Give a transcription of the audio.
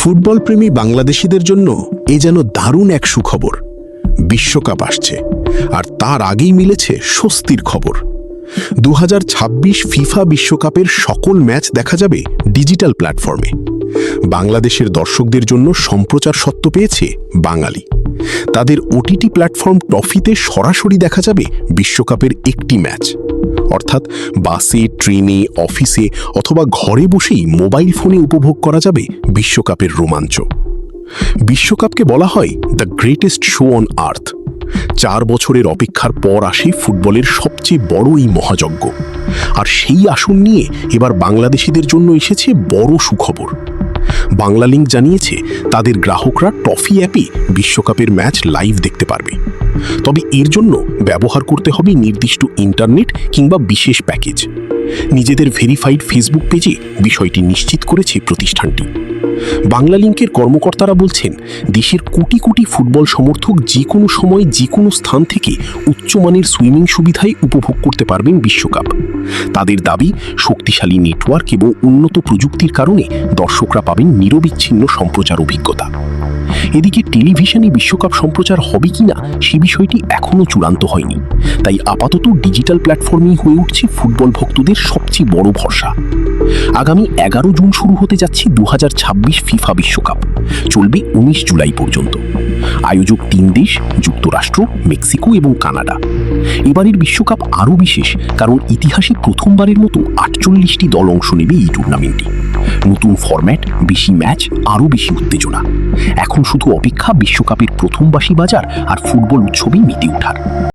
Football প্রেমী বাংলাদেশিদের জন্য এ যেন দারুণ এক সুখবর। বিশ্বকাপ আসছে, আর তার আগেই মিলেছে স্বস্তির খবর। 2026 ফিফা বিশ্বকাপের সকল ম্যাচ দেখা যাবে ডিজিটাল প্ল্যাটফর্মে। বাংলাদেশের দর্শকদের জন্য সম্প্রচার সত্ত্ব পেয়েছে বাঙালি। তাদের ওটিটি প্ল্যাটফর্ম টফিতে সরাসরি দেখা যাবে বিশ্বকাপের একটি ম্যাচ। অর্থাৎ বাসে, ট্রেনে, অফিসে অথবা ঘরে বসেই মোবাইল ফোনে উপভোগ করা যাবে বিশ্বকাপের রোমাঞ্চ। বিশ্বকাপকে বলা হয় the greatest show on earth. 4 বছরের অপেক্ষার পর আসে ফুটবলের সবচেয়ে বড় এই মহাযজ্ঞ। আর সেই আসন নিয়ে এবার বাংলাদেশিদের জন্য এসেছে বড় সুখবর। বাংলালিংক জানিয়েছে তাদের গ্রাহকরা টফি অ্যাপে বিশ্বকাপের ম্যাচ লাইভ দেখতে পারবে। তবে এর জন্য ব্যবহার করতে হবে নির্দিষ্ট ইন্টারনেট কিংবা বিশেষ প্যাকেজ। নিজেদের ভেরিফাইড ফেসবুক পেজে বিষয়টি নিশ্চিত করেছে প্রতিষ্ঠানটি। বাংলালিংকের কর্মকর্তারা বলছেন, দেশের কোটি কোটি ফুটবল সমর্থক যে কোনো সময় যে কোনো স্থান থেকে উচ্চমানের সুইমিং সুবিধায় উপভোগ করতে পারবেন বিশ্বকাপ। তাদের দাবি, শক্তিশালী নেটওয়ার্ক এবং উন্নত প্রযুক্তির কারণে দর্শকরা পাবেন নিরবিচ্ছিন্ন সম্প্রচার অভিজ্ঞতা। এদিকে টেলিভিশনে বিশ্বকাপ সম্প্রচার হবে কিনা সে বিষয়টি এখনও চূড়ান্ত হয়নি। তাই আপাতত ডিজিটাল প্ল্যাটফর্মেই হয়ে উঠছে ফুটবল ভক্তদের সবচেয়ে বড় ভরসা। আগামী 11 জুন শুরু হতে যাচ্ছে 2026 ফিফা বিশ্বকাপ। চলবে 19 জুলাই পর্যন্ত। আয়োজক 3 দেশ, যুক্তরাষ্ট্র, মেক্সিকো এবং কানাডা। এবারের বিশ্বকাপ আরও বিশেষ, কারণ ইতিহাসে প্রথমবারের মতো 48টি দল অংশ নেবে এই টুর্নামেন্টে। নতুন ফরম্যাট, বেশি ম্যাচ, আরও বেশি উত্তেজনা। এখন শুধু অপেক্ষা বিশ্বকাপের প্রথম বাঁশি বাজার আর ফুটবল উৎসবেই মেতে ওঠার।